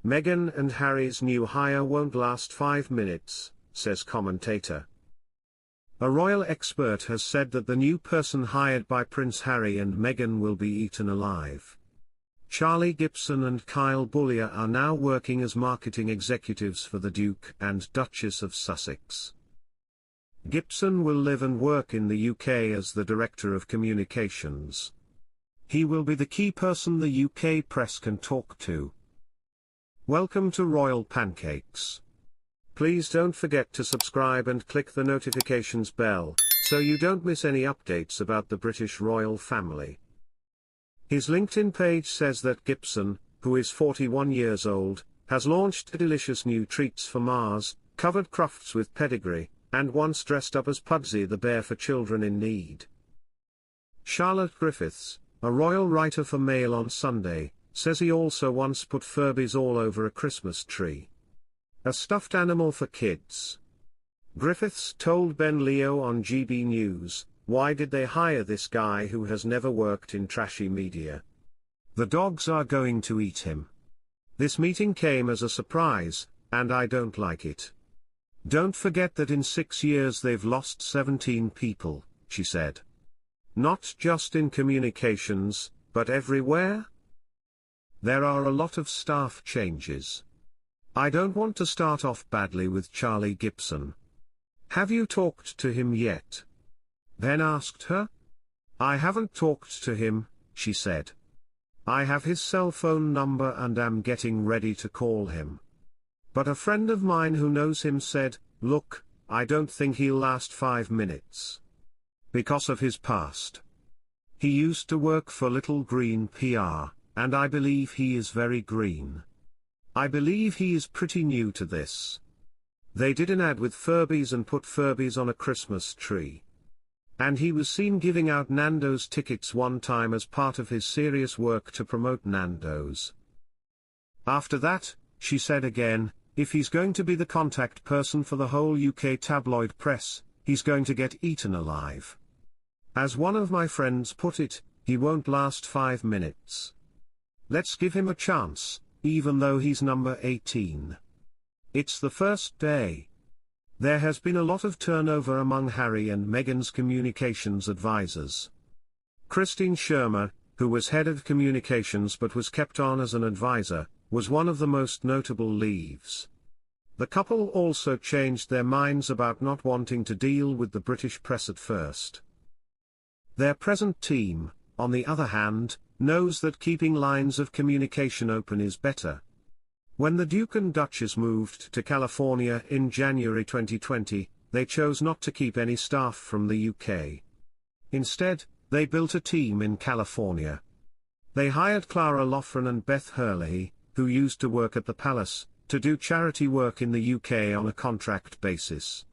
Meghan and Harry's new hire won't last 5 minutes, says commentator. A royal expert has said that the new person hired by Prince Harry and Meghan will be eaten alive. Charlie Gipson and Kyle Boulia are now working as marketing executives for the Duke and Duchess of Sussex. Gipson will live and work in the UK as the Director of Communications. He will be the key person the UK press can talk to. Welcome to Royal Pancakes. Please don't forget to subscribe and click the notifications bell, so you don't miss any updates about the British royal family. His LinkedIn page says that Gipson, who is 41 years old, has launched delicious new treats for Mars, covered crufts with pedigree, and once dressed up as Pudsey the bear for children in need. Charlotte Griffiths, a royal writer for Mail on Sunday, says he also once put Furbies all over a Christmas tree. A stuffed animal for kids. Griffiths told Ben Leo on GB News, "Why did they hire this guy who has never worked in trashy media? The dogs are going to eat him. This meeting came as a surprise, and I don't like it. Don't forget that in 6 years they've lost 17 people," she said. Not just in communications, but everywhere? There are a lot of staff changes. I don't want to start off badly with Charlie Gipson. Have you talked to him yet? Ben asked her. I haven't talked to him, she said. I have his cell phone number and am getting ready to call him. But a friend of mine who knows him said, look, I don't think he'll last 5 minutes. Because of his past. He used to work for Little Green PR, and I believe he is very green. I believe he is pretty new to this. They did an ad with Furbies and put Furbies on a Christmas tree. And he was seen giving out Nando's tickets one time as part of his serious work to promote Nando's. After that, she said again, if he's going to be the contact person for the whole UK tabloid press, he's going to get eaten alive. As one of my friends put it, he won't last 5 minutes. Let's give him a chance, even though he's number 18. It's the first day. There has been a lot of turnover among Harry and Meghan's communications advisors. Christine Shermer, who was head of communications but was kept on as an advisor, was one of the most notable leaves. The couple also changed their minds about not wanting to deal with the British press at first. Their present team, on the other hand, knows that keeping lines of communication open is better. When the Duke and Duchess moved to California in January 2020, they chose not to keep any staff from the UK. Instead, they built a team in California. They hired Clara Loughran and Beth Hurley, who used to work at the Palace, to do charity work in the UK on a contract basis.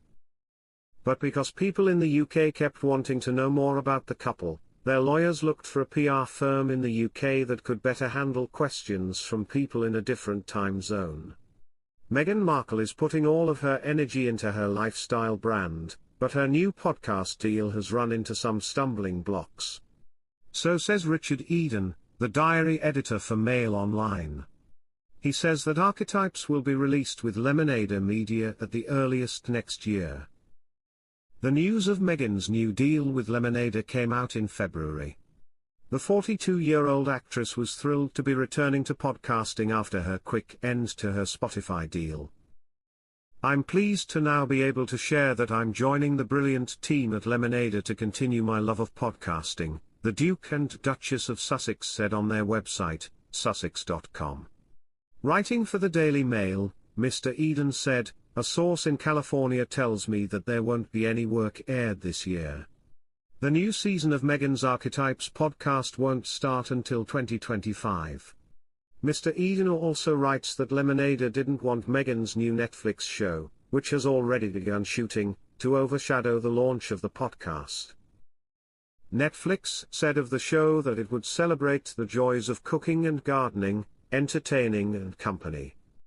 But because people in the UK kept wanting to know more about the couple, their lawyers looked for a PR firm in the UK that could better handle questions from people in a different time zone. Meghan Markle is putting all of her energy into her lifestyle brand, but her new podcast deal has run into some stumbling blocks. So says Richard Eden, the diary editor for Mail Online. He says that Archetypes will be released with Lemonade Media at the earliest next year. The news of Meghan's new deal with Lemonade came out in February. The 42-year-old actress was thrilled to be returning to podcasting after her quick end to her Spotify deal. I'm pleased to now be able to share that I'm joining the brilliant team at Lemonade to continue my love of podcasting, the Duke and Duchess of Sussex said on their website, sussex.com. Writing for the Daily Mail, Mr. Eden said, a source in California tells me that there won't be any work aired this year. The new season of Meghan's Archetypes podcast won't start until 2025. Mr. Eden also writes that Lemonade didn't want Meghan's new Netflix show, which has already begun shooting, to overshadow the launch of the podcast. Netflix said of the show that it would celebrate the joys of cooking and gardening, entertaining and company.